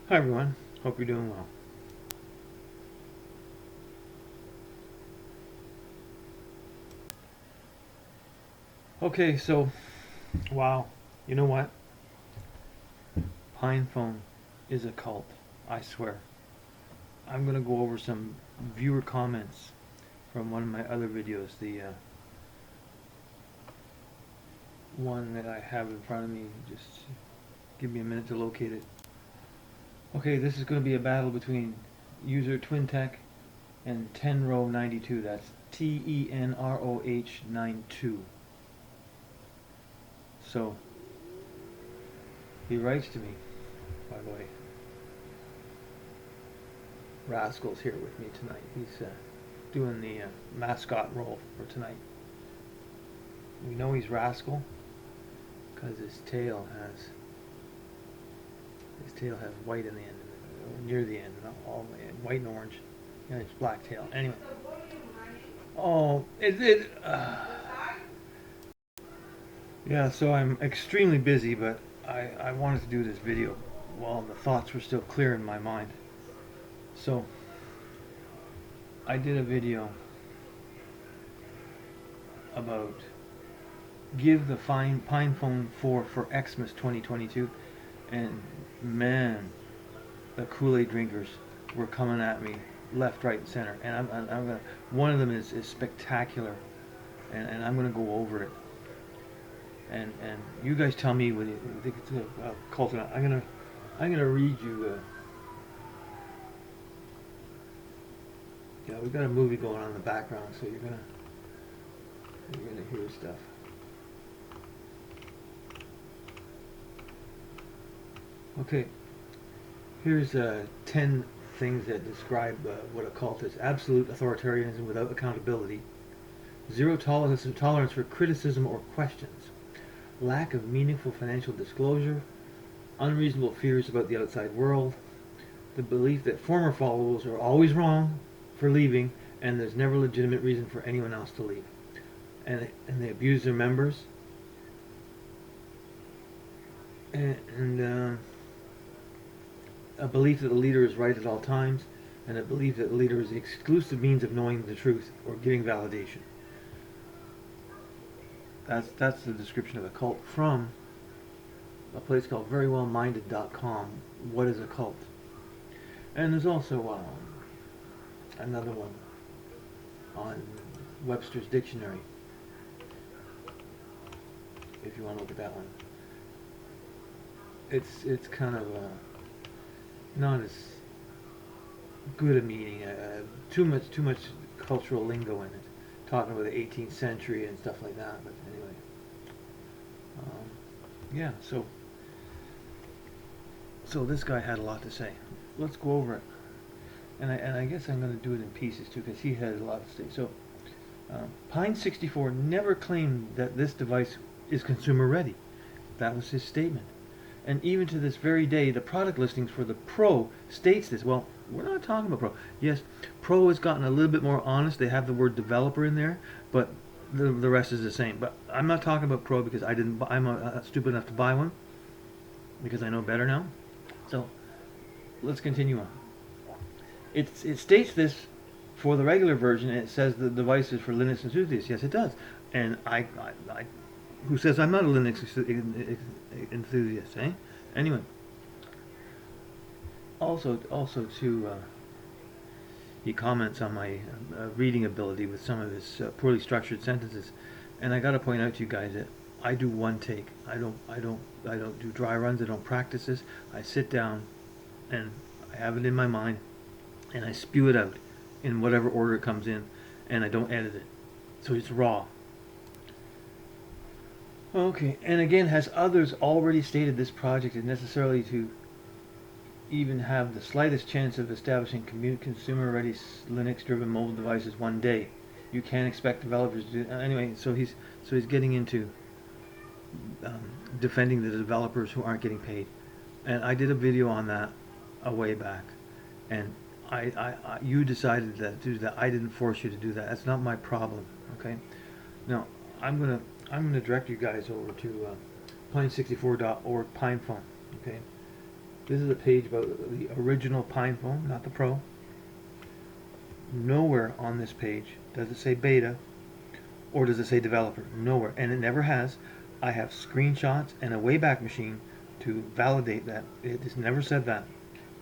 Hi everyone, hope you're doing well. Okay, so, wow, you know what? Pinephone is a cult, I swear. I'm gonna go over some viewer comments from one of my other videos, the one that I have in front of me. Just give me a minute to locate it. Okay, this is gonna be a battle between user Twinntech and Tenroh92. That's Tenroh 92. So, he writes to me, by the way. Rascal's here with me tonight. He's doing the mascot role for tonight. We know he's Rascal because his tail has white in the end, near the end, not all the way, white and orange, and it's black tail. Anyway, oh, yeah. So I'm extremely busy, but I wanted to do this video while the thoughts were still clear in my mind. So I did a video about give the Pinephone 4 for Xmas 2022, and man, the Kool-Aid drinkers were coming at me left, right, and center. And I'm gonna. One of them is spectacular, and I'm gonna go over it. And you guys tell me whether you think it's a cult or not. I'm gonna read you. Yeah, we've got a movie going on in the background, so you're gonna hear stuff. Okay, here's 10 things that describe what a cult is. Absolute authoritarianism without accountability. Zero tolerance for criticism or questions. Lack of meaningful financial disclosure. Unreasonable fears about the outside world. The belief that former followers are always wrong for leaving and there's never legitimate reason for anyone else to leave. And they abuse their members. And a belief that the leader is right at all times, and a belief that the leader is the exclusive means of knowing the truth or giving validation. That's the description of a cult from a place called verywellminded.com. What is a cult? And there's also another one on Webster's Dictionary, if you want to look at that one. It's kind of not as good a meaning. Too much cultural lingo in it, talking about the 18th century and stuff like that. But anyway, yeah. So this guy had a lot to say. Let's go over it, and I guess I'm going to do it in pieces too, because he had a lot to say. So Pine64 never claimed that this device is consumer ready. That was his statement. And even to this very day, the product listings for the Pro states this. Well, we're not talking about Pro. Yes, Pro has gotten a little bit more honest. They have the word developer in there, but the rest is the same. But I'm not talking about Pro because I'm stupid enough to buy one because I know better now. So let's continue on. It states this for the regular version, and it says the device is for Linux enthusiasts. Yes, it does. And I who says I'm not a Linux enthusiast, eh? Anyway, also too, he comments on my reading ability with some of his poorly structured sentences, and I got to point out to you guys that I do one take. I don't do dry runs. I don't practice this. I sit down, and I have it in my mind, and I spew it out in whatever order it comes in, and I don't edit it, so it's raw. Okay, and again, has others already stated this project is necessarily to even have the slightest chance of establishing consumer-ready Linux-driven mobile devices one day? You can't expect developers to do anyway. So he's getting into defending the developers who aren't getting paid, and I did a video on that a way back, and you decided to do that. I didn't force you to do that. That's not my problem. Okay, now I'm gonna direct you guys over to pine64.org Pinephone. Okay, This is a page about the original Pinephone, not the Pro. Nowhere on this page does it say beta or does it say developer. Nowhere, and it never has. I have screenshots and a Wayback Machine to validate that. It has never said that.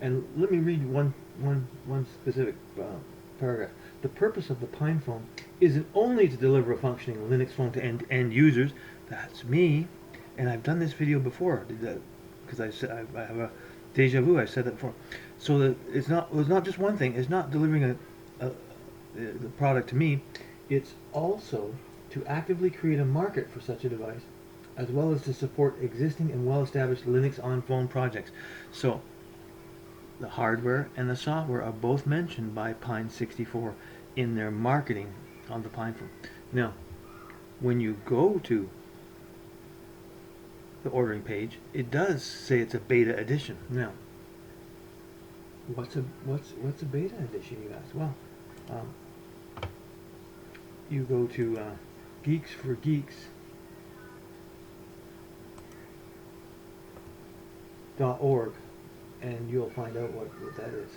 And let me read one specific paragraph. The purpose of the Pinephone isn't only to deliver a functioning Linux phone to end users. That's me, and I've done this video before because I have a deja vu. I've said that before. So that it's not just one thing. It's not delivering the product to me. It's also to actively create a market for such a device, as well as to support existing and well-established Linux on-phone projects. So the hardware and the software are both mentioned by Pine64 in their marketing of the Pinephone. Now, when you go to the ordering page, it does say it's a beta edition. Now, what's a beta edition, you ask? Well, you go to geeksforgeeks.org and you'll find out what that is.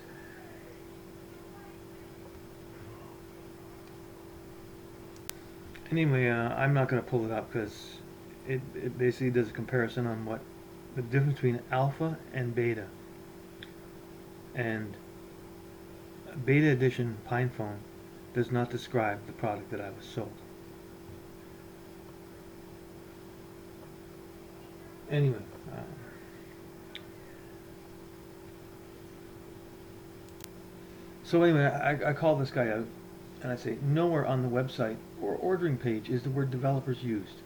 Anyway, I'm not going to pull it up because it basically does a comparison on what the difference between alpha and beta. And a beta edition Pinephone does not describe the product that I was sold. Anyway, so anyway, I call this guy out and I say, nowhere on the website or ordering page is the word developers used.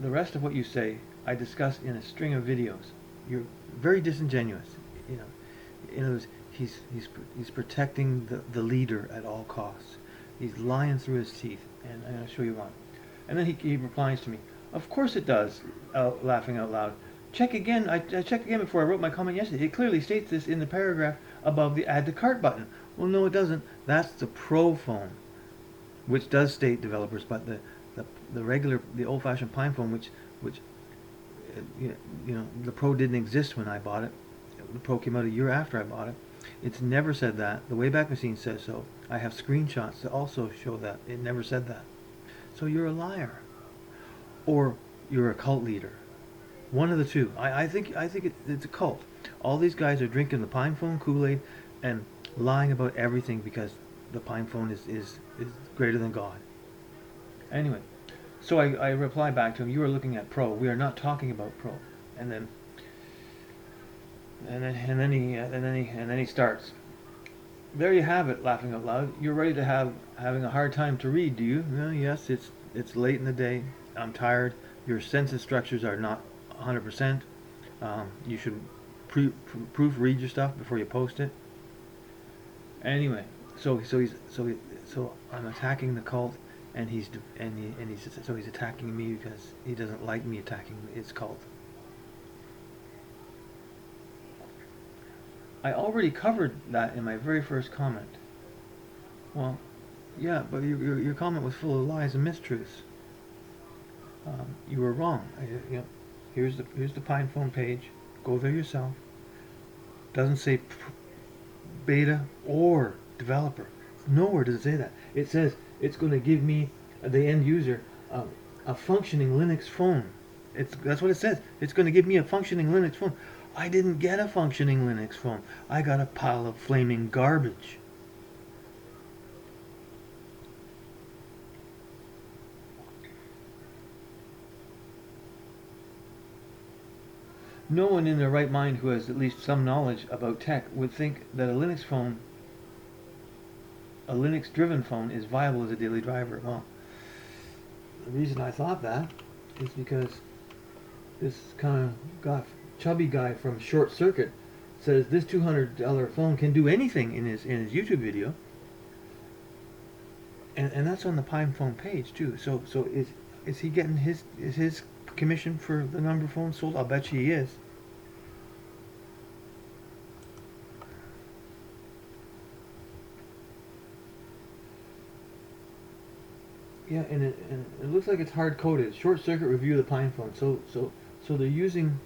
The rest of what you say, I discuss in a string of videos. You're very disingenuous. You know, in other words, he's protecting the leader at all costs. He's lying through his teeth, and I'm going to show you one. And then he replies to me, "Of course it does," laughing out loud. Check again. I checked again before I wrote my comment yesterday. It clearly states this in the paragraph above the add to cart button. Well, no, it doesn't. That's the Pro phone, which does state developers, but the regular, the old-fashioned Pinephone, which you know, the Pro didn't exist when I bought it. The Pro came out a year after I bought it. It's never said that. The Wayback Machine says so. I have screenshots to also show that. It never said that. So you're a liar, or you're a cult leader. One of the two. I think it's a cult. All these guys are drinking the Pinephone Kool-Aid and lying about everything because the Pinephone is greater than God. Anyway, so I reply back to him, "You are looking at Pro. We are not talking about Pro." And then he starts. "There you have it," laughing out loud. "You're ready to having a hard time to read, do you?" "Well, yes, it's late in the day. I'm tired. Your sentence structures are not 100%. You should proofread your stuff before you post it." Anyway, so I'm attacking the cult, and he's attacking me because he doesn't like me attacking his cult. I already covered that in my very first comment. Well, yeah, but your comment was full of lies and mistruths. You were wrong. Here's the Pinephone page. Go there yourself. Doesn't say beta or developer. Nowhere does it say that. It says it's going to give me, the end user, a functioning Linux phone. That's what it says. It's going to give me a functioning Linux phone. I didn't get a functioning Linux phone. I got a pile of flaming garbage. No one in their right mind who has at least some knowledge about tech would think that a Linux-driven phone is viable as a daily driver. Well, the reason I thought that is because this kind of chubby guy from Short Circuit says this $200 phone can do anything in his YouTube video, and that's on the Pinephone page too. So is he getting his commission for the number of phones sold? I'll bet you he is. Yeah, and it looks like it's hard coded. Short Circuit review of the Pinephone. So they're using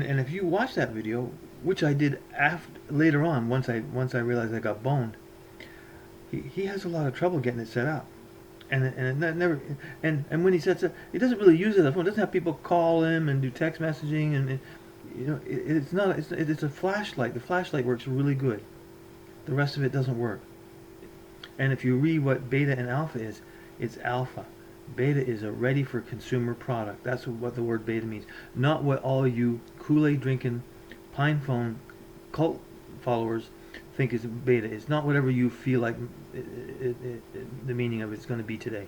And if you watch that video, which I did later on, once I realized I got boned, he has a lot of trouble getting it set up. And it never and when he sets it, he doesn't really use it on the phone. Doesn't have people call him and do text messaging, and you know, it's not it's a flashlight. The flashlight works really good. The rest of it doesn't work. And if you read what beta and alpha is, it's alpha. Beta is a ready for consumer product. That's what the word beta means. Not what all you Kool-Aid drinking Pinephone cult followers think is beta. It's not whatever you feel like the meaning of it's going to be today.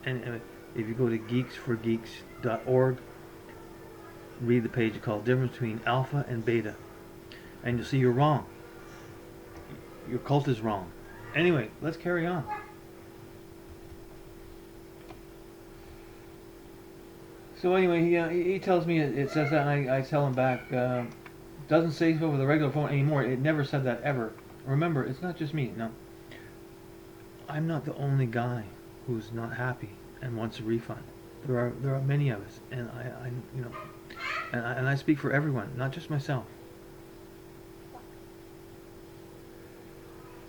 And if you go to geeksforgeeks.org, read the page called Difference Between Alpha and Beta, and you'll see you're wrong. Your cult is wrong. Anyway, let's carry on. So anyway, he tells me it says that, and I tell him back, doesn't say so over the regular phone anymore. It never said that ever. Remember, it's not just me. No, I'm not the only guy who's not happy and wants a refund. There are many of us, and I you know, and I speak for everyone, not just myself.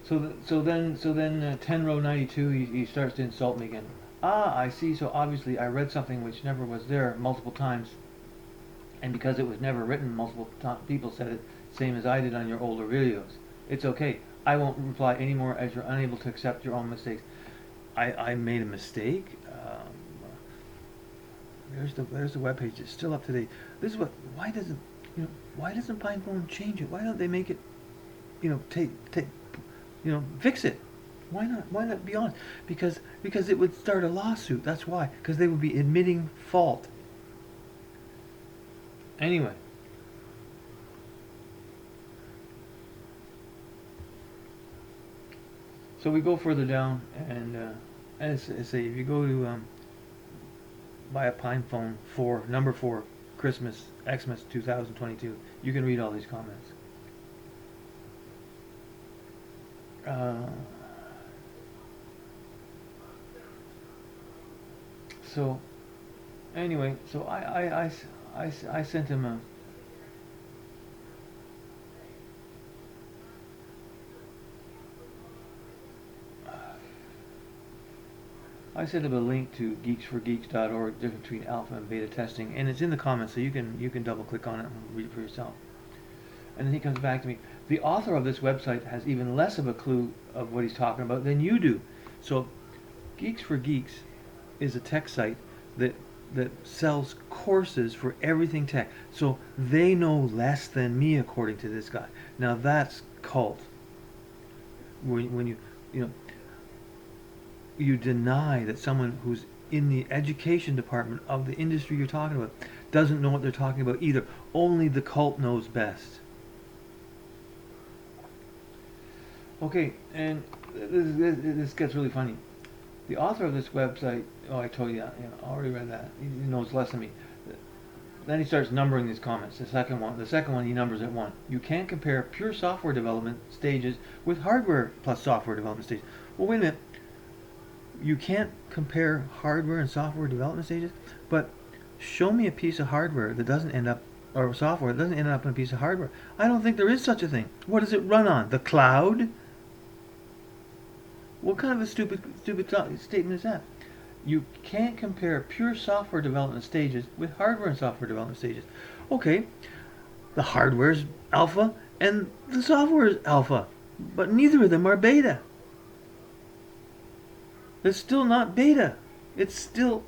So then Tenroh92 he starts to insult me again. Ah, I see. So obviously I read something which never was there multiple times, and because it was never written, multiple people said it, same as I did on your older videos. It's okay. I won't reply anymore as you're unable to accept your own mistakes. I made a mistake. There's the webpage. It's still up to date. This is what. Why doesn't Pinephone change it? Why don't they make it? Fix it. Why not? Why not be honest? Because it would start a lawsuit. That's why. Because they would be admitting fault. Anyway. So we go further down, and say if you go to buy a Pinephone 4, number 4, Xmas 2022, you can read all these comments. So anyway, so I sent him a link to geeksforgeeks.org, difference between alpha and beta testing, and it's in the comments, so you can double click on it and read it for yourself. And then he comes back to me. The author of this website has even less of a clue of what he's talking about than you do. So Geeks for Geeks is a tech site that sells courses for everything tech. So they know less than me, according to this guy. Now that's cult. When you deny that someone who's in the education department of the industry you're talking about doesn't know what they're talking about either. Only the cult knows best. Okay, and this gets really funny. The author of this website, I told you that, I already read that. He knows less than me. Then he starts numbering these comments. The second one he numbers at 1. You can't compare pure software development stages with hardware plus software development stages. Well, wait a minute. You can't compare hardware and software development stages, but show me a piece of hardware that doesn't end up, or software that doesn't end up in a piece of hardware. I don't think there is such a thing. What does it run on? The cloud? What kind of a stupid statement is that? You can't compare pure software development stages with hardware and software development stages. Okay, the hardware's alpha and the software's alpha, but neither of them are beta. It's still not beta. It's still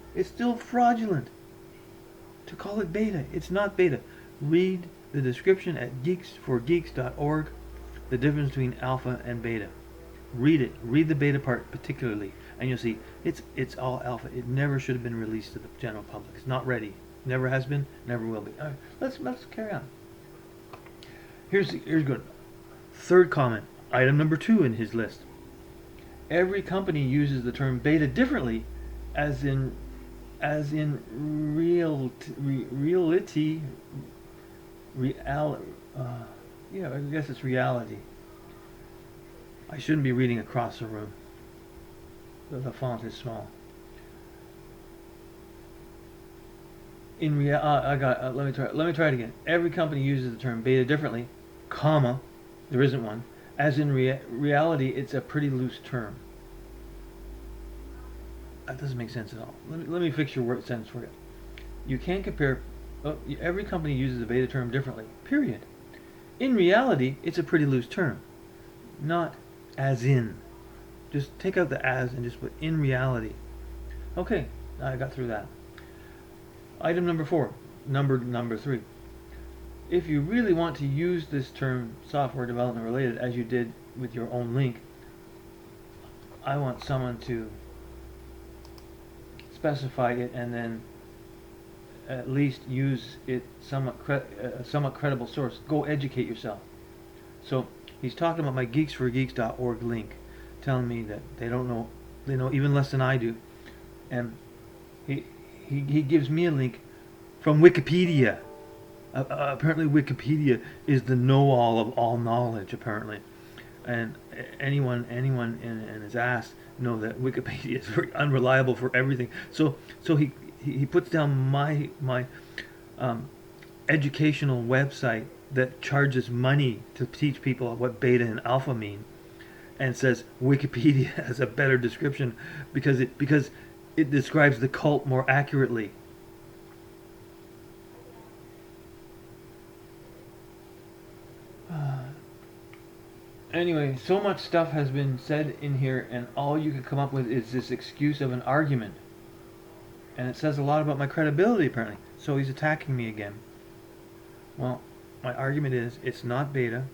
fraudulent to call it beta. It's not beta. Read the description at geeksforgeeks.org, the difference between alpha and beta. Read it. Read the beta part particularly, and you'll see it's all alpha. It never should have been released to the general public. It's not ready. Never has been. Never will be. All right, let's carry on. Here's good. Third comment. Item number 2 in his list. Every company uses the term beta differently, as in reality. Yeah, I guess it's reality. I shouldn't be reading across the room. The font is small. Let me try it again. Every company uses the term beta differently, comma, there isn't one. As in reality, it's a pretty loose term. That doesn't make sense at all. Let me fix your word sentence for you. You can't compare. Every company uses the beta term differently. Period. In reality, it's a pretty loose term, not as in. Just take out the as and just put in reality. Okay, I got through that. Item number 4, number 3. If you really want to use this term software development related as you did with your own link, I want someone to specify it and then at least use it somewhat credible source. Go educate yourself. So he's talking about my geeksforgeeks.org link, telling me that they know even less than I do, and he gives me a link from Wikipedia. Apparently Wikipedia is the know-all of all knowledge, apparently, and anyone in his ass know that Wikipedia is very unreliable for everything. So he puts down my educational website that charges money to teach people what beta and alpha mean, and says Wikipedia has a better description because it describes the cult more accurately. Anyway, so much stuff has been said in here, and all you can come up with is this excuse of an argument. And it says a lot about my credibility, apparently. So he's attacking me again. Well, my argument is, it's not beta.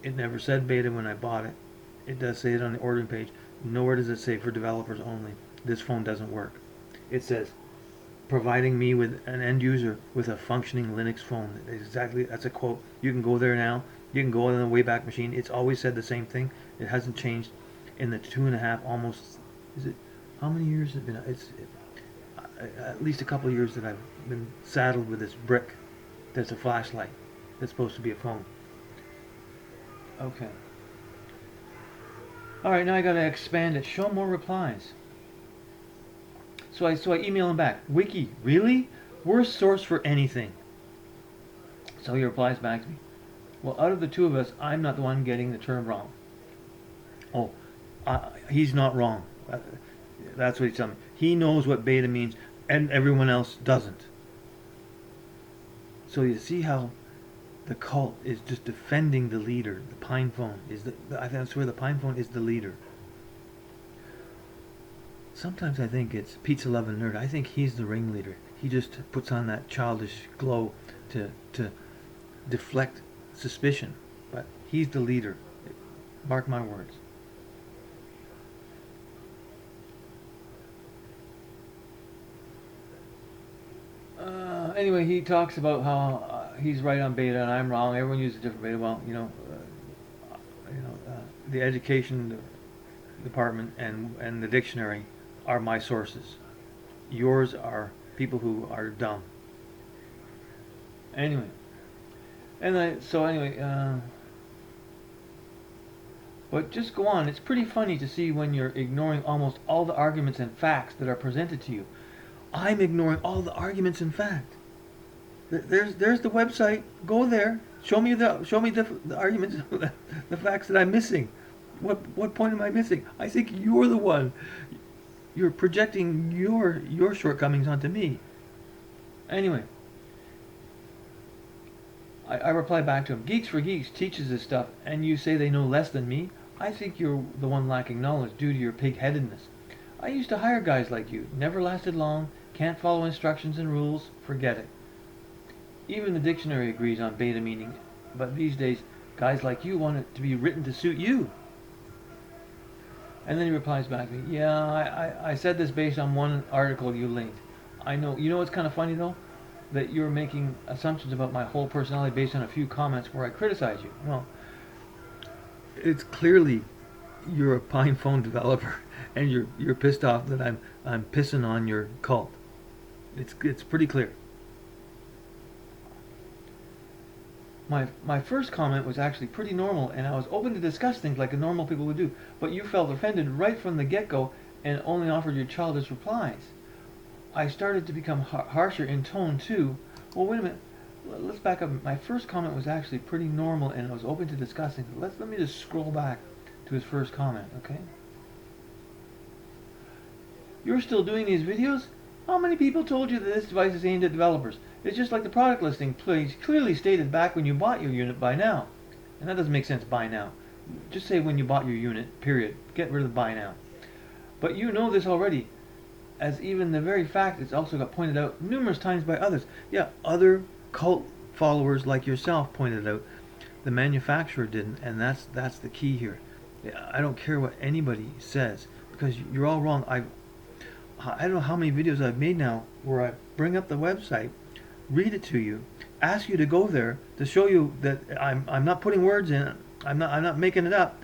It never said beta when I bought it. It does say it on the ordering page. Nowhere does it say for developers only. This phone doesn't work. It says, providing me with an end user with a functioning Linux phone. Exactly, that's a quote. You can go there now. You can go in the Wayback Machine. It's always said the same thing. It hasn't changed in the 2.5, almost, is it, how many years has it been? It's at least a couple of years that I've been saddled with this brick that's a flashlight that's supposed to be a phone. Okay. Alright, now I gotta expand it. Show more replies. So I email him back. Wiki, really? Worst source for anything. So he replies back to me. Well, out of the two of us, I'm not the one getting the term wrong. Oh, he's not wrong. That's what he's telling me. He knows what beta means, and everyone else doesn't. So you see how the cult is just defending the leader. The Pinephone is I swear the Pinephone is the leader. Sometimes I think it's Pizza Lovin' Nerd. I think he's the ringleader. He just puts on that childish glow to deflect suspicion, but he's the leader. Mark my words. Anyway, he talks about how he's right on beta and I'm wrong. Everyone uses a different beta. Well, the education department and the dictionary are my sources. Yours are people who are dumb. Anyway, but just go on. It's pretty funny to see when you're ignoring almost all the arguments and facts that are presented to you. I'm ignoring all the arguments and facts. There's the website. Go there. Show me the arguments, the facts that I'm missing. What point am I missing? I think you're the one. You're projecting your shortcomings onto me. Anyway, I reply back to him. Geeks for Geeks teaches this stuff, and you say they know less than me? I think you're the one lacking knowledge due to your pig-headedness. I used to hire guys like you. Never lasted long. Can't follow instructions and rules. Forget it. Even the dictionary agrees on beta meaning, but these days, guys like you want it to be written to suit you. And then he replies back to me, yeah, I said this based on one article you linked. I know. You know what's kind of funny, though? That you're making assumptions about my whole personality based on a few comments where I criticize you. Well, it's clearly you're a Pinephone developer, and you're pissed off that I'm pissing on your cult. It's pretty clear. My first comment was actually pretty normal, and I was open to discuss things like a normal people would do. But you felt offended right from the get-go and only offered your childish replies. I started to become harsher in tone too. Well, wait a minute. Let's back up. My first comment was actually pretty normal and I was open to discussing. Let me just scroll back to his first comment, okay? You're still doing these videos? How many people told you that this device is aimed at developers? It's just like the product listing clearly stated back when you bought your unit by now. And that doesn't make sense, by now. Just say when you bought your unit, period. Get rid of by now. But you know this already, as even the very fact it's also got pointed out numerous times by others. Yeah, other cult followers like yourself pointed it out. The manufacturer didn't, and that's the key here. I don't care what anybody says, because you're all wrong. I don't know how many videos I've made now where I bring up the website, read it to you, ask you to go there to show you that I'm not putting words in it. I'm not making it up.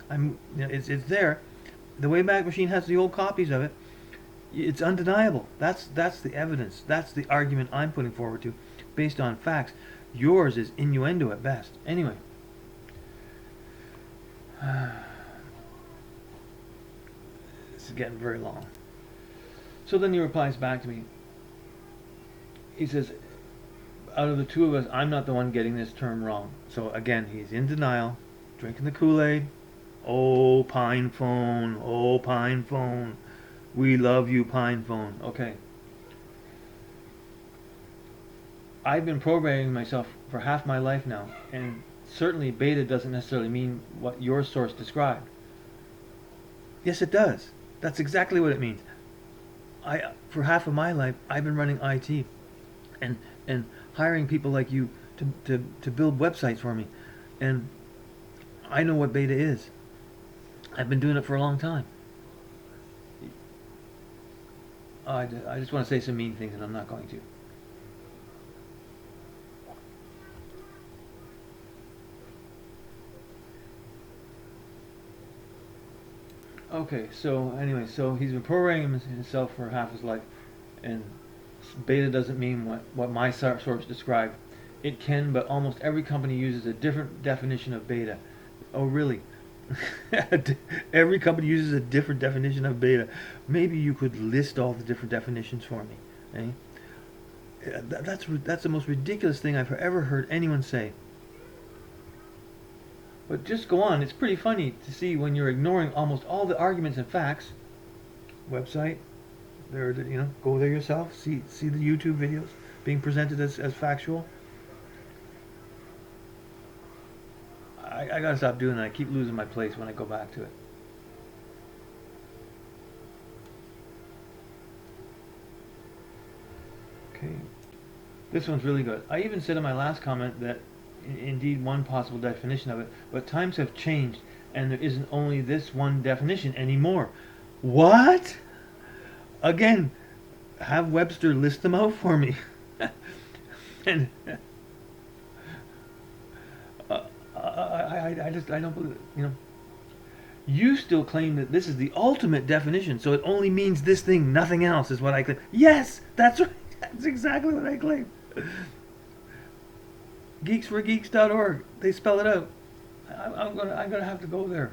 It's there. The Wayback Machine has the old copies of it. It's undeniable. That's the evidence. That's the argument I'm putting forward to, based on facts. Yours is innuendo at best. Anyway. This is getting very long. So then he replies back to me. He says, out of the two of us, I'm not the one getting this term wrong. So again, he's in denial, drinking the Kool-Aid. Oh, Pinephone. Oh, Pinephone. We love you, Pinephone. Okay. I've been programming myself for half my life now, and certainly beta doesn't necessarily mean what your source described. Yes, it does. That's exactly what it means. For half of my life, I've been running IT and hiring people like you to build websites for me, and I know what beta is. I've been doing it for a long time. I just want to say some mean things, and I'm not going to. Okay, so anyway, so he's been programming himself for half his life, and beta doesn't mean what my source described. It can, but almost every company uses a different definition of beta. Oh, really? Every company uses a different definition of beta. Maybe you could list all the different definitions for me. Eh? That's the most ridiculous thing I've ever heard anyone say. But just go on. It's pretty funny to see when you're ignoring almost all the arguments and facts. Website, go there yourself. See the YouTube videos being presented as factual. I gotta stop doing that. I keep losing my place when I go back to it. Okay, this one's really good. I even said in my last comment that indeed one possible definition of it, but times have changed and there isn't only this one definition anymore. What? Again, have Webster list them out for me. And I don't believe it. You still claim that this is the ultimate definition, so it only means this thing, nothing else, is what I claim. Yes, that's right. That's exactly what I claim. Geeksforgeeks.org. They spell it out. I'm gonna have to go there.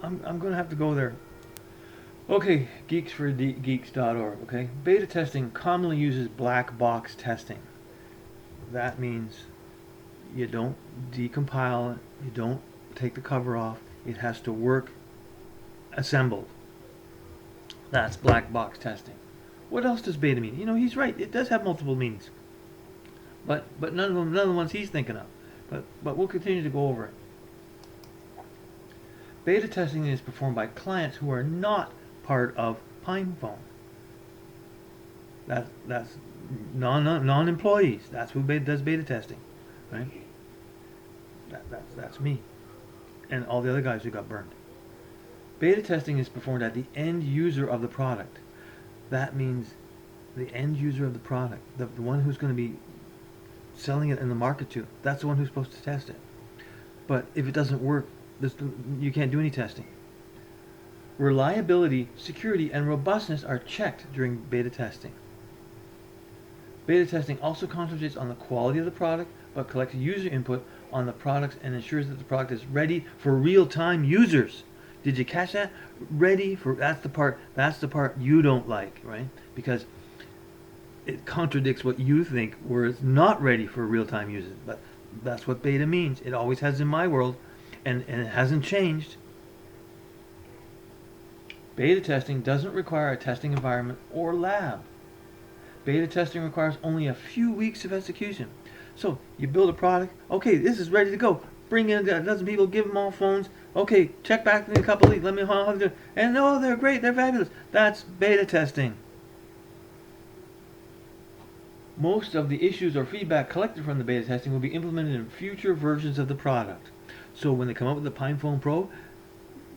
I'm gonna have to go there. Okay, geeksforgeeks.org. Okay, beta testing commonly uses black box testing. That means you don't decompile it. You don't take the cover off. It has to work assembled. That's black box testing. What else does beta mean? He's right. It does have multiple meanings. But none of the ones he's thinking of. But we'll continue to go over it. Beta testing is performed by clients who are not part of Pinephone. That's non-employees. That's who does beta testing, right? That's me, and all the other guys who got burned. Beta testing is performed at the end user of the product. That means the end user of the product, the one who's going to be selling it in the market to. That's the one who's supposed to test it. But if it doesn't work, you can't do any testing. Reliability, security, and robustness are checked during beta testing. Beta testing also concentrates on the quality of the product, but collects user input on the products and ensures that the product is ready for real-time users. Did you catch that? Ready for, that's the part you don't like, right? Because it contradicts what you think, where it's not ready for real-time usage. But that's what beta means. It always has in my world, and it hasn't changed. Beta testing doesn't require a testing environment or lab. Beta testing requires only a few weeks of execution. So you build a product, okay, this is ready to go. Bring in a dozen people, give them all phones. Okay, check back in a couple of weeks. Let me know how they're doing. And oh, they're great, they're fabulous. That's beta testing. Most of the issues or feedback collected from the beta testing will be implemented in future versions of the product. So when they come up with the Pinephone Pro,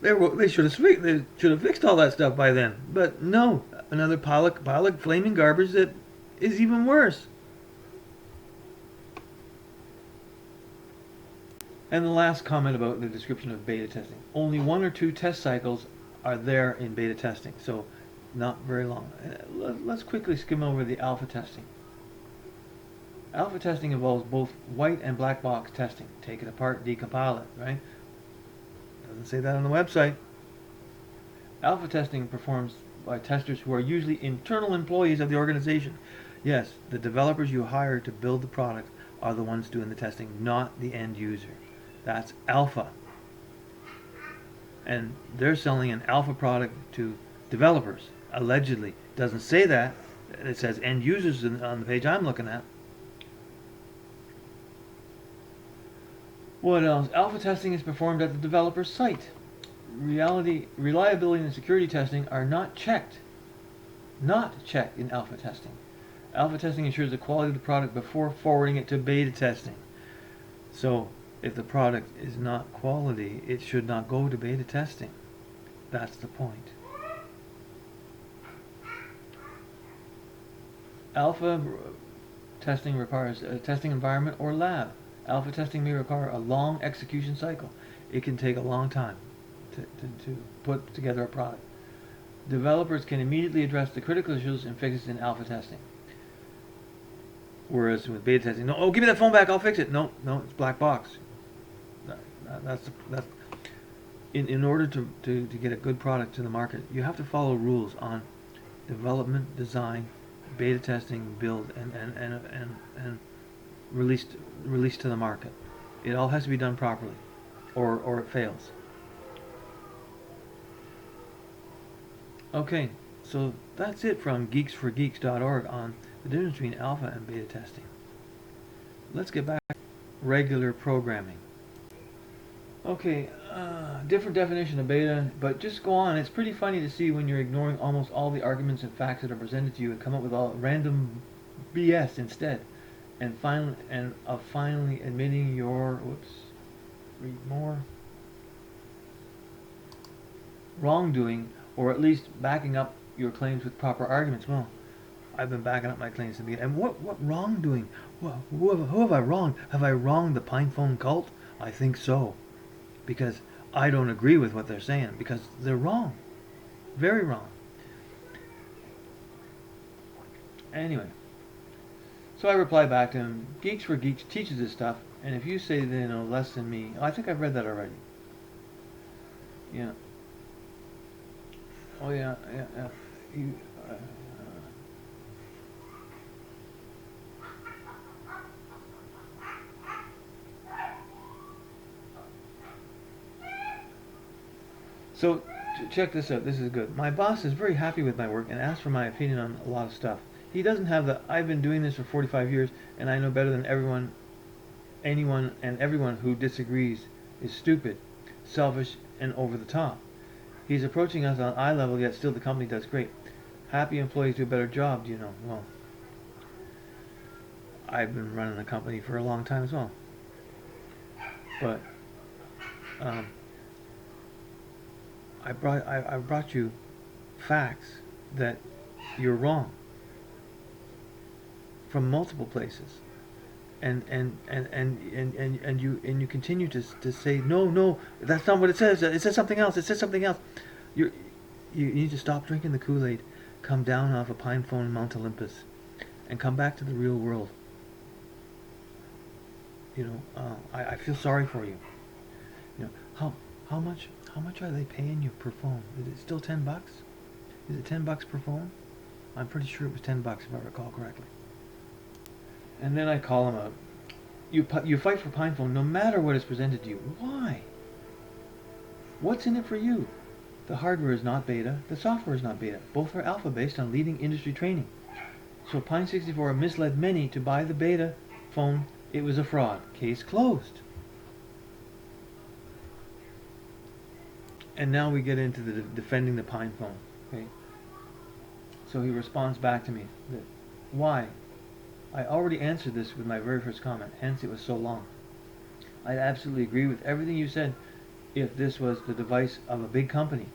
they should have fixed all that stuff by then. But no, another pile of flaming garbage that is even worse. And the last comment about the description of beta testing. Only 1 or 2 test cycles are there in beta testing, so not very long. Let's quickly skim over the alpha testing. Alpha testing involves both white and black box testing. Take it apart, decompile it, right? Doesn't say that on the website. Alpha testing performed by testers who are usually internal employees of the organization. Yes, the developers you hire to build the product are the ones doing the testing, not the end user. That's alpha. And they're selling an alpha product to developers, allegedly. Doesn't say that. It says end users on the page I'm looking at. What else? Alpha testing is performed at the developer's site. Reliability and security testing are not checked in alpha testing. Alpha testing ensures the quality of the product before forwarding it to beta testing. So, if the product is not quality, it should not go to beta testing. That's the point. Alpha testing requires a testing environment or lab. Alpha testing may require a long execution cycle. It can take a long time to put together a product. Developers can immediately address the critical issues and fixes in alpha testing. Whereas with beta testing, no, oh, give me that phone back, I'll fix it. No, it's black box. That's in order to get a good product to the market, you have to follow rules on development, design, beta testing, build, and release to the market. It all has to be done properly, or it fails. Okay, so that's it from geeksforgeeks.org on the difference between alpha and beta testing. Let's get back to regular programming. Okay, different definition of beta, but just go on. It's pretty funny to see when you're ignoring almost all the arguments and facts that are presented to you and come up with all random BS instead. And finally admitting your, read more, wrongdoing, or at least backing up your claims with proper arguments. Well, I've been backing up my claims to be, and what wrongdoing? Who have I wronged? Have I wronged the Pinephone cult? I think so, because I don't agree with what they're saying, because they're wrong, very wrong. Anyway, so I reply back to him, Geeks for Geeks teaches this stuff, and if you say they know less than me, I think I've read that already. Yeah. Oh yeah. You, So, check this out. This is good. My boss is very happy with my work and asks for my opinion on a lot of stuff. He doesn't have the, I've been doing this for 45 years and I know better than anyone and everyone who disagrees is stupid, selfish, and over the top. He's approaching us on eye level, yet still the company does great. Happy employees do a better job, do you know? Well, I've been running the company for a long time as well. But, I brought you facts that you're wrong from multiple places, and you continue to say no, that's not what it says. It says something else. It says something else. You need to stop drinking the Kool-Aid, come down off a Pinephone Mount Olympus, and come back to the real world. You know, I feel sorry for you. You know, How much are they paying you per phone? Is it still $10? Is it $10 per phone? I'm pretty sure it was $10 if I recall correctly. And then I call him up. You fight for Pinephone no matter what is presented to you. Why? What's in it for you? The hardware is not beta. The software is not beta. Both are alpha based on leading industry training. So Pine64 misled many to buy the beta phone. It was a fraud. Case closed. And now we get into the defending the Pinephone. Okay. So he responds back to me that why? I already answered this with my very first comment, hence it was so long. I absolutely agree with everything you said if this was the device of a big company.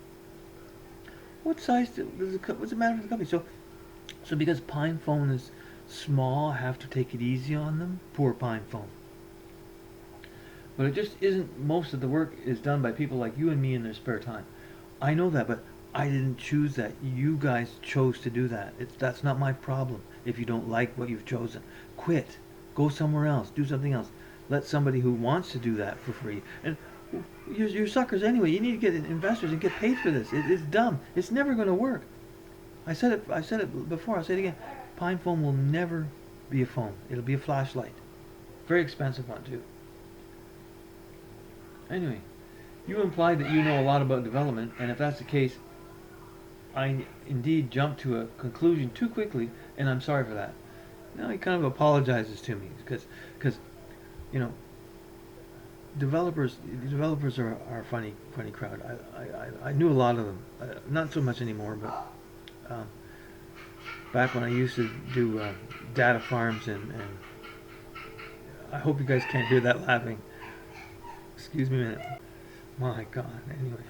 What size what's the matter with the company? So because Pinephone is small, I have to take it easy on them? Poor Pinephone. But it just isn't. Most of the work is done by people like you and me in their spare time. I know that, but I didn't choose that. You guys chose to do that. That's not my problem. If you don't like what you've chosen, quit. Go somewhere else. Do something else. Let somebody who wants to do that for free. And you're suckers anyway. You need to get investors and get paid for this. It's dumb. It's never going to work. I said it before. I'll say it again. Pinephone will never be a phone. It'll be a flashlight. Very expensive one too. Anyway, you implied that you know a lot about development, and if that's the case, I indeed jumped to a conclusion too quickly, and I'm sorry for that. Now he kind of apologizes to me because you know, developers are a funny crowd. I knew a lot of them, not so much anymore, but back when I used to do data farms, and I hope you guys can't hear that laughing. Excuse me a minute. My God. Anyway.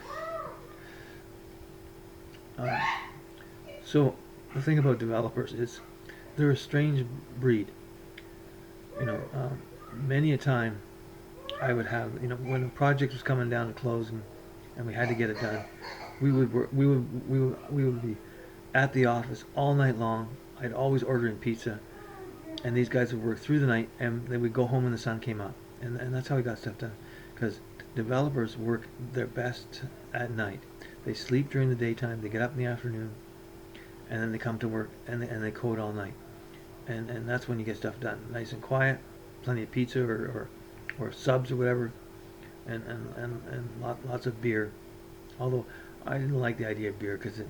So the thing about developers is they're a strange breed. You know, many a time I would have, you know, when a project was coming down to close and we had to get it done, we would be at the office all night long. I'd always order in pizza, and these guys would work through the night, and then we'd go home when the sun came up, and that's how we got stuff done. Because developers work their best at night. They sleep during the daytime, they get up in the afternoon, and then they come to work and they code all night. And that's when you get stuff done. Nice and quiet, plenty of pizza or subs or whatever, and lots of beer. Although I didn't like the idea of beer because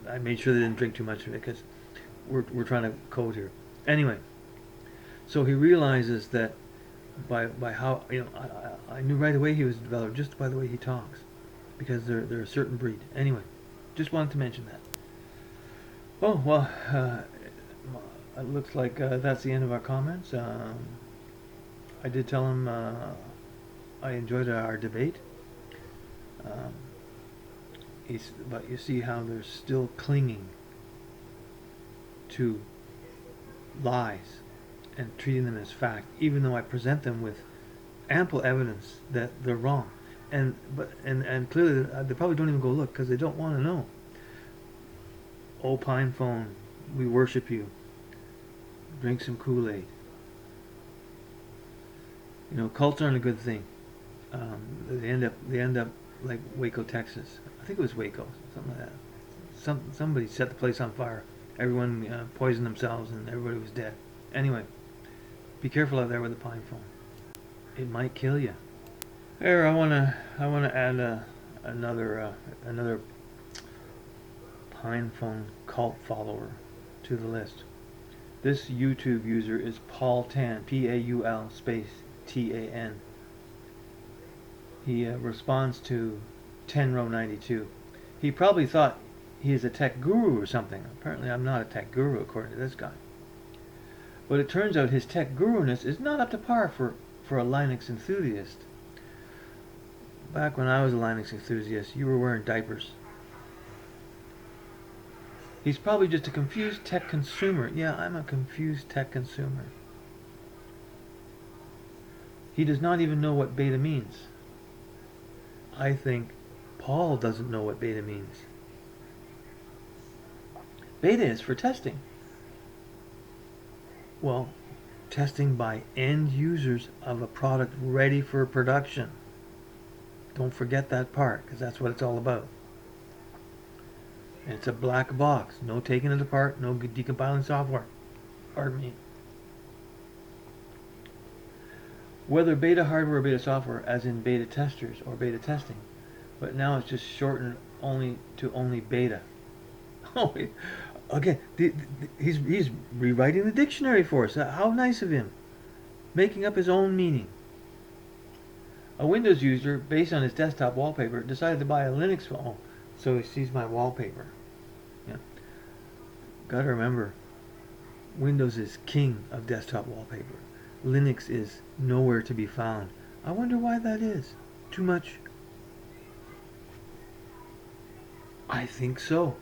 I made sure they didn't drink too much of it because we're trying to code here. Anyway, so he realizes that by how, you know, I knew right away he was a developer just by the way he talks, because they're a certain breed. Anyway, just wanted to mention that. Oh well, it looks like that's the end of our comments. I did tell him I enjoyed our debate. But you see how they're still clinging to lies and treating them as fact, even though I present them with ample evidence that they're wrong. And clearly they probably don't even go look because they don't want to know. Oh, Pinephone, we worship you. Drink some Kool-Aid. You know, cults aren't a good thing. They end up like Waco, Texas. I think it was Waco, something like that. Somebody set the place on fire. Everyone poisoned themselves, and everybody was dead. Anyway, be careful out there with the Pinephone. It might kill you. Here, I wanna add another Pinephone cult follower to the list. This YouTube user is Paul Tan, Paul space Tan. He responds to Tenroh92. He probably thought he's a tech guru or something. Apparently I'm not a tech guru according to this guy. But it turns out his tech guru-ness is not up to par for a Linux enthusiast. Back when I was a Linux enthusiast, you were wearing diapers. He's probably just a confused tech consumer. Yeah, I'm a confused tech consumer. He does not even know what beta means. I think Paul doesn't know what beta means. Beta is for testing. Well, testing by end users of a product ready for production. Don't forget that part, because that's what it's all about. And it's a black box. No taking it apart, no decompiling software. Pardon me. Whether beta hardware or beta software, as in beta testers or beta testing, but now it's just shortened only beta. Oh, again, he's rewriting the dictionary for us. How nice of him, making up his own meaning. A Windows user, based on his desktop wallpaper, decided to buy a Linux phone, so he sees my wallpaper. Yeah. Gotta remember, Windows is king of desktop wallpaper. Linux is nowhere to be found. I wonder why that is. Too much? I think so.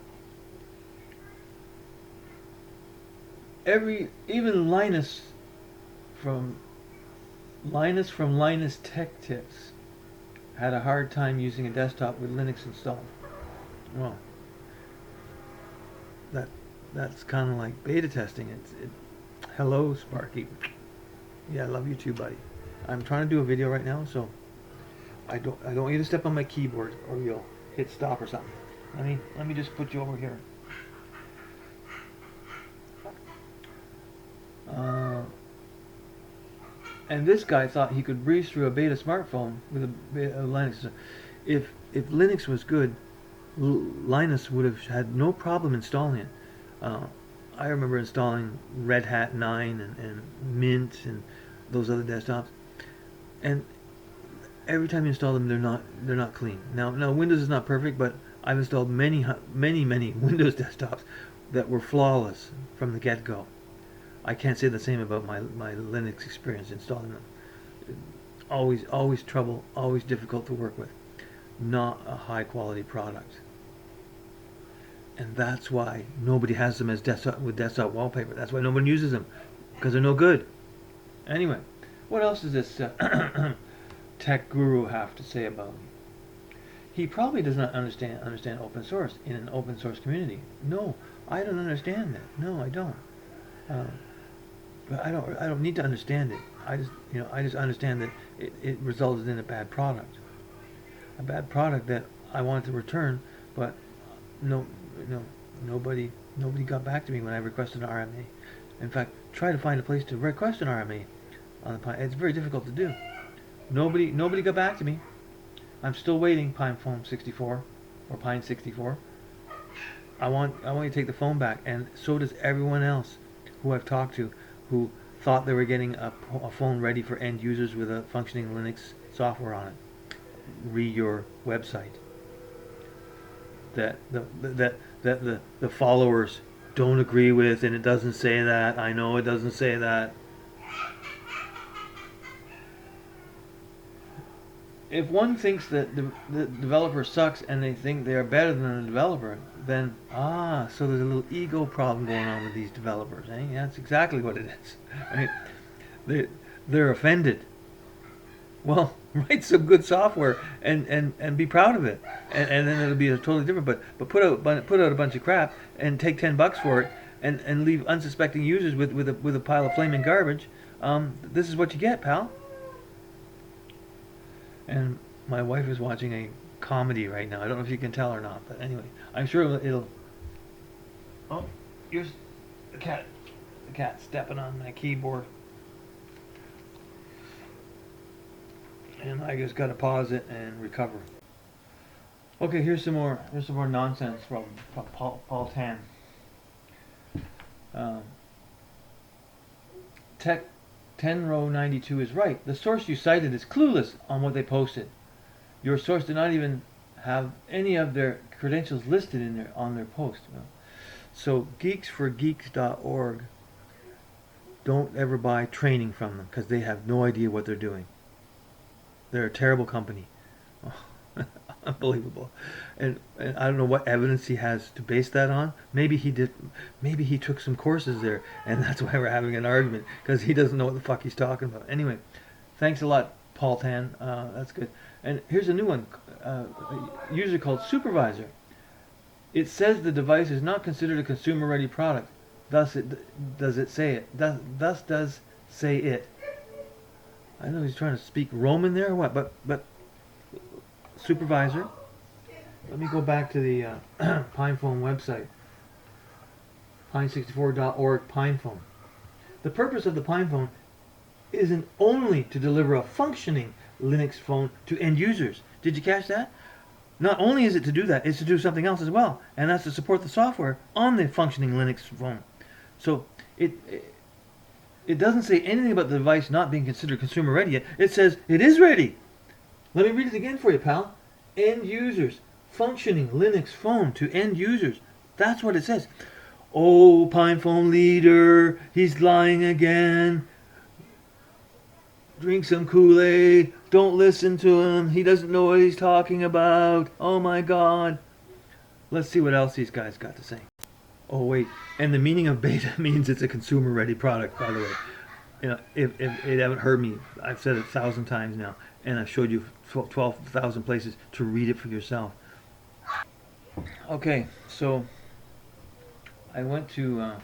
Even from Linus Tech Tips had a hard time using a desktop with Linux installed. Well, that's kind of like beta testing. Hello, Sparky. Yeah, I love you too, buddy. I'm trying to do a video right now, so I don't want you to step on my keyboard or you'll hit stop or something. Let me just put you over here. And this guy thought he could breeze through a beta smartphone with a Linux. If Linux was good, Linus would have had no problem installing it. I remember installing Red Hat 9 and Mint and those other desktops, and every time you install them, they're not clean. Now Windows is not perfect, but I've installed many Windows desktops that were flawless from the get-go. I can't say the same about my Linux experience installing them. Always trouble, always difficult to work with. Not a high quality product. And that's why nobody has them as desktop wallpaper. That's why nobody uses them, because they're no good. Anyway, what else does this tech guru have to say about me? He probably does not understand open source in an open source community. No, I don't understand that. No, I don't. But I don't need to understand it. I just understand that it resulted in a bad product. A bad product that I wanted to return, but nobody got back to me when I requested an RMA. In fact, try to find a place to request an RMA on the Pine. It's very difficult to do. Nobody got back to me. I'm still waiting, Pinephone 64 or Pine 64. I want you to take the phone back, and so does everyone else who I've talked to who thought they were getting a phone ready for end users with a functioning Linux software on it. Read your website. That the followers don't agree with, and it doesn't say that. I know it doesn't say that. If one thinks that the developer sucks and they think they are better than the developer, then so there's a little ego problem going on with these developers. Eh? That's exactly what it is. Right? They're offended. Well, write some good software and be proud of it, and then it'll be totally different. But put out a bunch of crap and take $10 for it, and leave unsuspecting users with a pile of flaming garbage. This is what you get, pal. And my wife is watching a comedy right now. I don't know if you can tell or not, but anyway, I'm sure it'll. Oh, here's the cat. The cat stepping on my keyboard. And I just gotta pause it and recover. Okay, here's some more nonsense from Paul Tan. Tenroh92 is right. The source you cited is clueless on what they posted. Your source did not even have any of their credentials listed on their post. So geeksforgeeks.org, don't ever buy training from them, because they have no idea what they're doing. They're a terrible company. Oh, unbelievable. And I don't know what evidence he has to base that on. Maybe he did. Maybe he took some courses there, and that's why we're having an argument, because he doesn't know what the fuck he's talking about. Anyway, thanks a lot, Paul Tan. That's good. And here's a new one. A user called Supervisor. It says the device is not considered a consumer-ready product. Thus does say it. I know he's trying to speak Roman there or what, but supervisor. Let me go back to the Pinephone website, pine64.org Pinephone. The purpose of the Pinephone isn't only to deliver a functioning Linux phone to end users. Did you catch that? Not only is it to do that, it's to do something else as well, and that's to support the software on the functioning Linux phone. So it doesn't say anything about the device not being considered consumer ready yet. It says it is ready. Let me read it again for you, pal. End users. Functioning Linux phone to end users. That's what it says. Oh, Pinephone leader, he's lying again. Drink some Kool-Aid. Don't listen to him. He doesn't know what he's talking about. Oh my God. Let's see what else these guys got to say. Oh wait, and the meaning of beta means it's a consumer-ready product, by the way. You know, if you haven't heard me, I've said it 1,000 times now, and I've showed you 12,000 places to read it for yourself. Okay, so I went to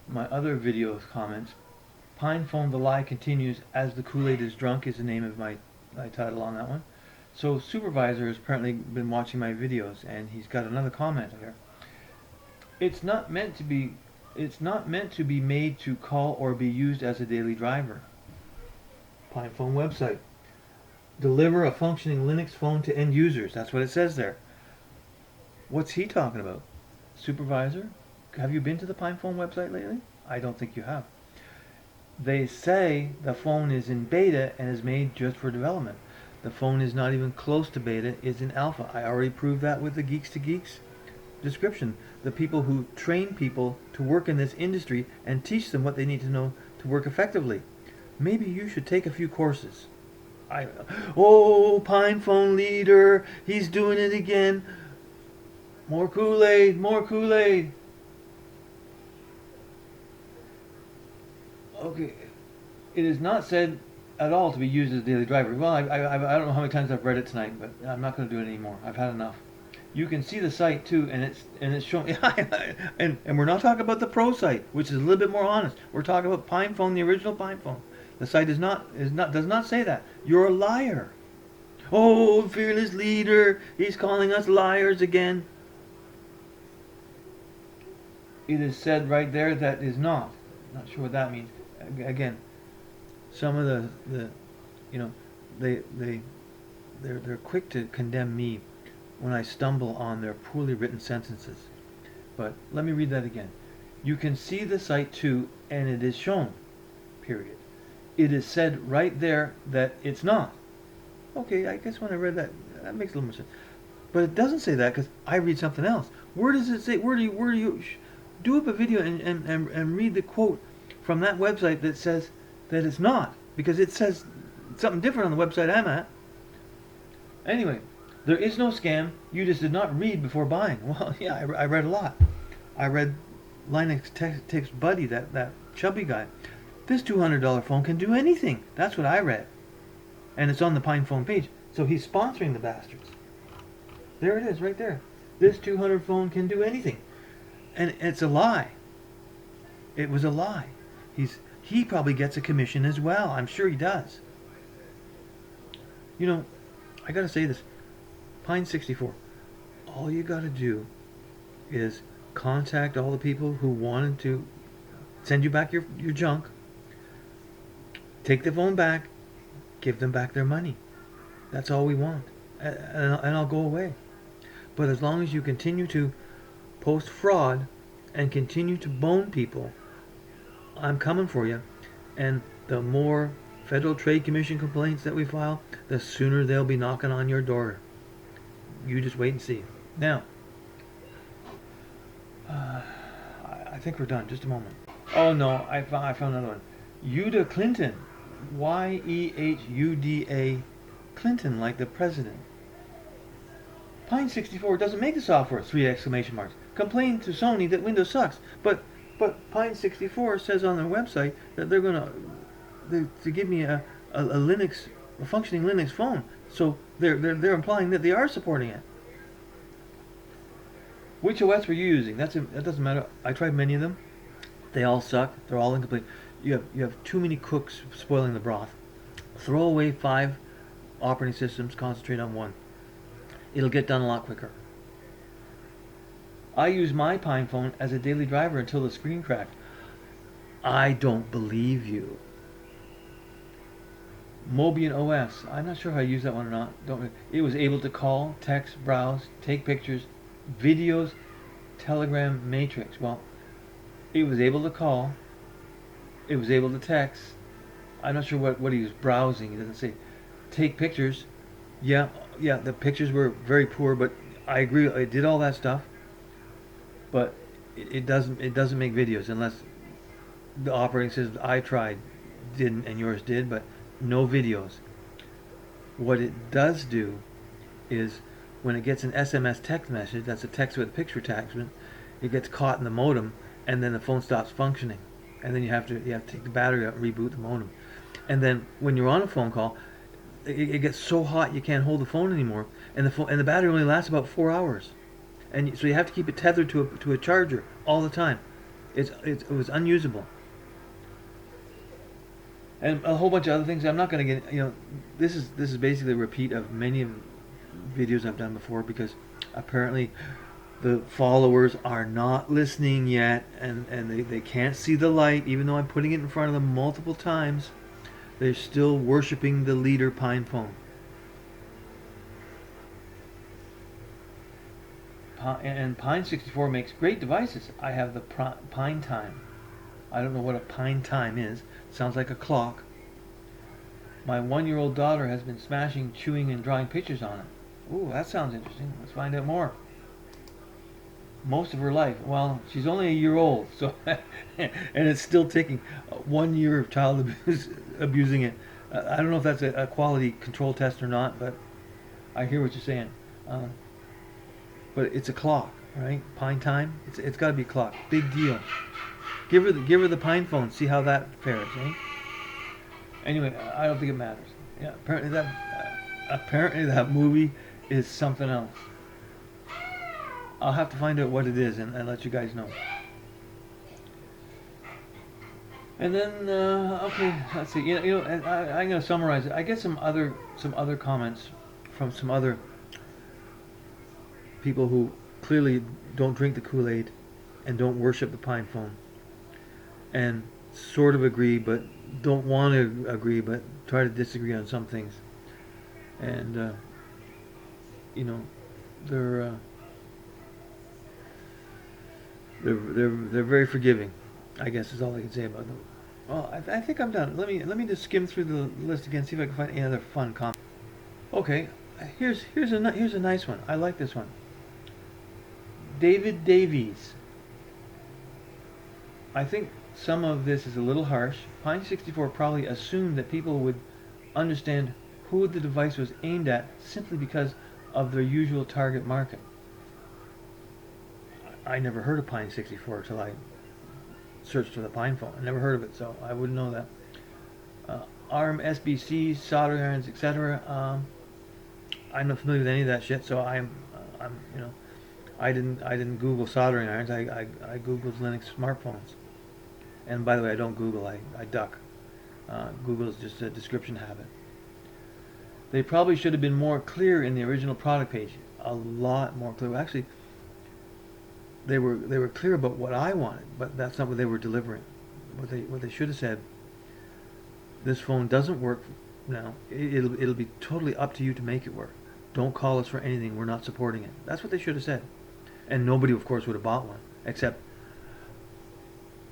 my other video comments. Pinephone the lie continues as the Kool-Aid is drunk is the name of my title on that one. So Supervisor has apparently been watching my videos, and he's got another comment here. It's not meant to be made to call or be used as a daily driver. Pinephone website. Deliver a functioning Linux phone to end users. That's what it says there. What's he talking about? Supervisor? Have you been to the Pinephone website lately? I don't think you have. They say the phone is in beta and is made just for development. The phone is not even close to beta, it's in alpha. I already proved that with the Geeks to Geeks description. The people who train people to work in this industry and teach them what they need to know to work effectively. Maybe you should take a few courses. Oh, Pinephone leader, he's doing it again. More Kool-Aid, more Kool-Aid. Okay, it is not said at all to be used as a daily driver. Well, I don't know how many times I've read it tonight, but I'm not going to do it anymore. I've had enough. You can see the site too, and it's showing. and we're not talking about the Pro site, which is a little bit more honest. We're talking about Pinephone, the original Pinephone. The site does not say that. You're a liar. Oh, fearless leader, he's calling us liars again. It is said right there that is not. Not sure what that means. Again, some of the you know, they're quick to condemn me when I stumble on their poorly written sentences. But let me read that again. You can see the site too, and it is shown. Period. It is said right there that it's not. Okay, I guess when I read that, that makes a little more sense. But it doesn't say that because I read something else. Where does it say? Where do you do up a video and read the quote from that website that says that it's not? Because it says something different on the website I'm at. Anyway, there is no scam. You just did not read before buying. Well, yeah, I read a lot. I read Linux Tech's buddy, that chubby guy. This $200 phone can do anything. That's what I read. And it's on the Pinephone page. So he's sponsoring the bastards. There it is, right there. This $200 phone can do anything. And it's a lie. It was a lie. He probably gets a commission as well. I'm sure he does. You know, I gotta say this. Pine64. All you gotta do is contact all the people who wanted to send you back your junk. Take the phone back. Give them back their money. That's all we want. And I'll go away. But as long as you continue to post fraud and continue to bone people, I'm coming for you. And the more Federal Trade Commission complaints that we file, the sooner they'll be knocking on your door. You just wait and see. Now, I think we're done. Just a moment. Oh no, I found another one. Yuda Clinton. Yehuda Clinton, like the president. Pine64 doesn't make the software. 3 exclamation marks. Complain to Sony that Windows sucks. But Pine64 says on their website that they're gonna to give me a functioning Linux phone. So they're implying that they are supporting it. Which OS were you using? That doesn't matter. I tried many of them. They all suck. They're all incomplete. You have too many cooks spoiling the broth. Throw away 5 operating systems, concentrate on one. It'll get done a lot quicker. I use my Pinephone as a daily driver until the screen cracked. I don't believe you. Mobian OS. I'm not sure if I use that one or not. It was able to call, text, browse, take pictures, videos, Telegram Matrix. Well, it was able to call. It was able to text. I'm not sure what he was browsing. He doesn't say. Take pictures. Yeah, the pictures were very poor, but I agree. It did all that stuff, but it doesn't make videos unless the operating system I tried didn't and yours did, but no videos. What it does do is when it gets an SMS text message, that's a text with a picture attachment, it gets caught in the modem, and then the phone stops functioning, and then you have to take the battery out and reboot the modem. And then when you're on a phone call, it gets so hot you can't hold the phone anymore, and the battery only lasts about 4 hours, and so you have to keep it tethered to a charger all the time. It was unusable. And a whole bunch of other things. I'm not going to get, this is basically a repeat of many of videos I've done before, because apparently the followers are not listening yet, and they can't see the light, even though I'm putting it in front of them multiple times. They're still worshiping the leader Pinephone. And Pine64 makes great devices. I have the Pine Time. I don't know what a Pine Time is. Sounds like a clock. My 1-year-old daughter has been smashing, chewing, and drawing pictures on it. Ooh, that sounds interesting. Let's find out more. Most of her life. Well, she's only a year old, so and it's still taking 1 year of child abusing it. I don't know if that's a quality control test or not, but I hear what you're saying. But it's a clock, right? Pine Time. It's got to be a clock. Big deal. Give her the Pinephone. See how that fares, eh? Anyway, I don't think it matters. Yeah, apparently that movie is something else. I'll have to find out what it is and let you guys know. And then okay, let's see. I'm going to summarize it. I get some other comments from some other people who clearly don't drink the Kool-Aid and don't worship the Pinephone, and sort of agree but don't want to agree, but try to disagree on some things. And they're very forgiving, I guess is all I can say about them. Well, I think I'm done. Let me just skim through the list again, see if I can find any other fun comments. Okay, here's a nice one. I like this one. David Davies. I think some of this is a little harsh. Pine64 probably assumed that people would understand who the device was aimed at simply because of their usual target market. I never heard of Pine64 until I searched for the Pinephone. I never heard of it, so I wouldn't know that. ARM, SBC, soldering irons, etc. I'm not familiar with any of that shit, so I didn't Google soldering irons. I Googled Linux smartphones. And by the way, I don't Google. I duck. Google is just a description habit. They probably should have been more clear in the original product page. A lot more clear. Actually, they were clear about what I wanted, but that's not what they were delivering. What they should have said: this phone doesn't work now. It'll be totally up to you to make it work. Don't call us for anything. We're not supporting it. That's what they should have said. And nobody, of course, would have bought one, except,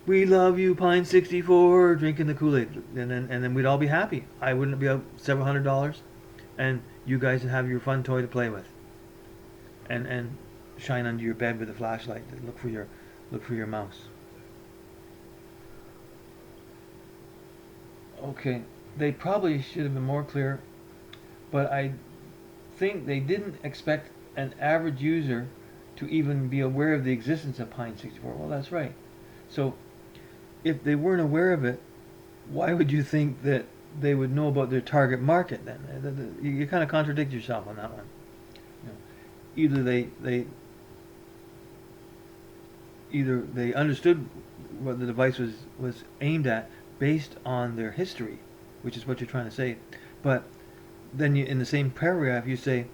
we love you, Pine64, drinking the Kool-Aid, and then we'd all be happy. I wouldn't be out several $100s, and you guys would have your fun toy to play with, and shine under your bed with a flashlight to look for your mouse. Okay, they probably should have been more clear, but I think they didn't expect an average user to even be aware of the existence of Pine64. Well, that's right. So if they weren't aware of it, why would you think that they would know about their target market then? You kind of contradict yourself on that one. Either they understood what the device was aimed at based on their history, which is what you're trying to say, but then you, in the same paragraph, you say,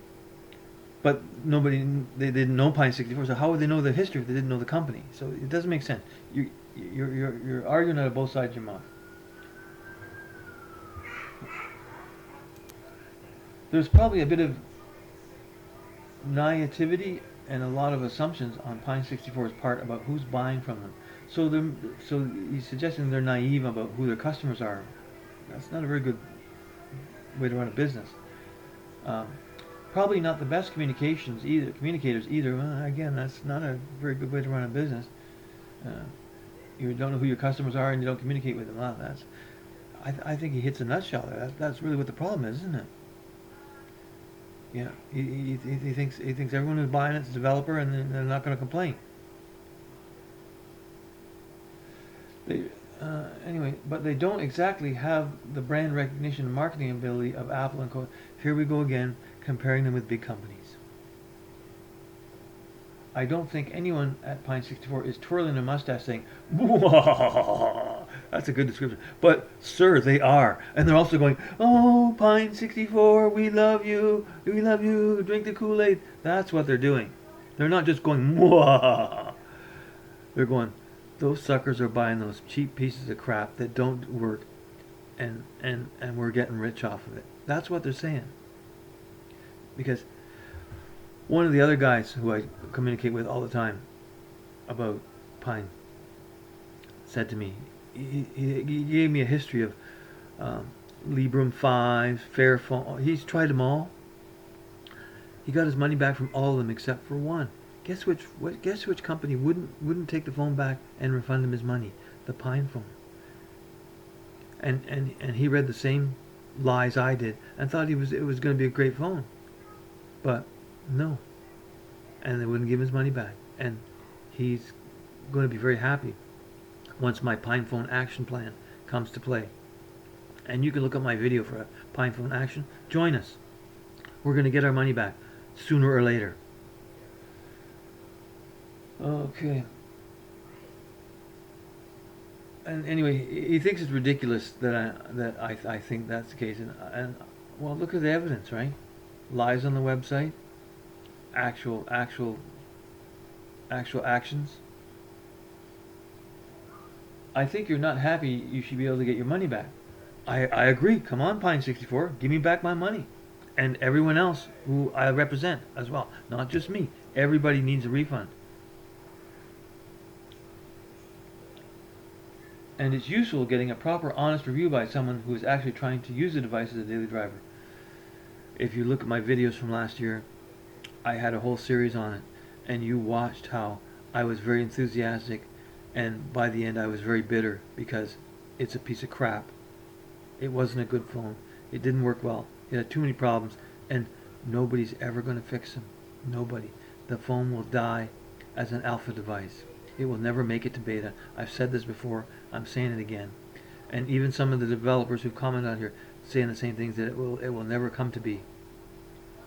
but they didn't know Pine 64, so how would they know the history if they didn't know the company? So it doesn't make sense. You're arguing out of both sides of your mouth. There's probably a bit of naivety and a lot of assumptions on Pine 64's part about who's buying from them. So he's suggesting they're naive about who their customers are. That's not a very good way to run a business. Um, Probably not the best communicators either. Well, again, that's not a very good way to run a business. Uh, you don't know who your customers are and you don't communicate with them. Well, I think he hits a nutshell there. That's really what the problem is, isn't it? Yeah, he thinks everyone who's buying it's a developer and they're not going to complain. Anyway, but they don't exactly have the brand recognition and marketing ability of Apple and Co. Here we go again, comparing them with big companies. I don't think anyone at Pine 64 is twirling their mustache saying, "Whoa." That's a good description. But, sir, they are. And they're also going, "Oh, Pine 64, we love you, drink the Kool-Aid." That's what they're doing. They're not just going, "Whoa." They're going, those suckers are buying those cheap pieces of crap that don't work, and we're getting rich off of it. That's what they're saying. Because one of the other guys who I communicate with all the time about Pine said to me, he gave me a history of Librem 5, Fairphone. He's tried them all. He got his money back from all of them except for one. Guess which company wouldn't take the phone back and refund him his money? The Pinephone. And he read the same lies I did and thought it was going to be a great phone. But no. And they wouldn't give him his money back. And he's going to be very happy once my Pinephone action plan comes to play. And you can look up my video for a Pinephone action. Join us. We're going to get our money back sooner or later. Okay. And anyway, he thinks it's ridiculous that I think that's the case. And well, look at the evidence, right? Lies on the website, actual actions. I think you're not happy. You should be able to get your money back. I agree. Come on, Pine 64, give me back my money, and everyone else who I represent as well. Not just me. Everybody needs a refund. And it's useful getting a proper, honest review by someone who is actually trying to use the device as a daily driver. If you look at my videos from last year, I had a whole series on it, and you watched how I was very enthusiastic, and by the end I was very bitter because it's a piece of crap. It wasn't a good phone. It didn't work well. It had too many problems, and nobody's ever going to fix them. Nobody. The phone will die as an alpha device. It will never make it to beta. I've said this before. I'm saying it again. And even some of the developers who've commented on here saying the same things, that it will never come to be.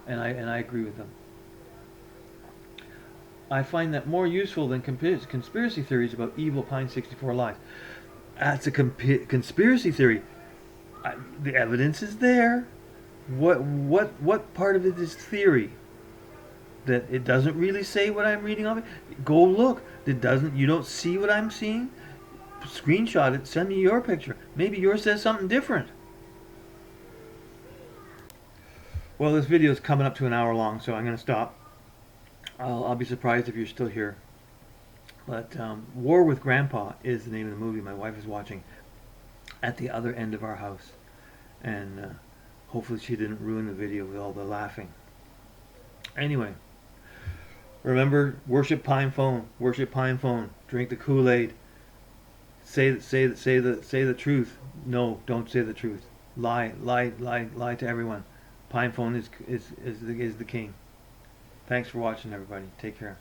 And I agree with them. I find that more useful than conspiracy theories about evil Pine 64 lies. That's a conspiracy theory. The evidence is there. What part of it is theory? That it doesn't really say what I'm reading of it? Go look. You don't see what I'm seeing? Screenshot it, send me your picture. Maybe yours says something different. Well, this video is coming up to an hour long, so I'm going to stop. I'll be surprised if you're still here. But War with Grandpa is the name of the movie my wife is watching at the other end of our house. And hopefully she didn't ruin the video with all the laughing. Anyway, remember, worship Pinephone. Worship Pinephone. Drink the Kool-Aid. Say the truth. No, don't say the truth. Lie to everyone. Pinephone is the king. Thanks for watching, everybody. Take care.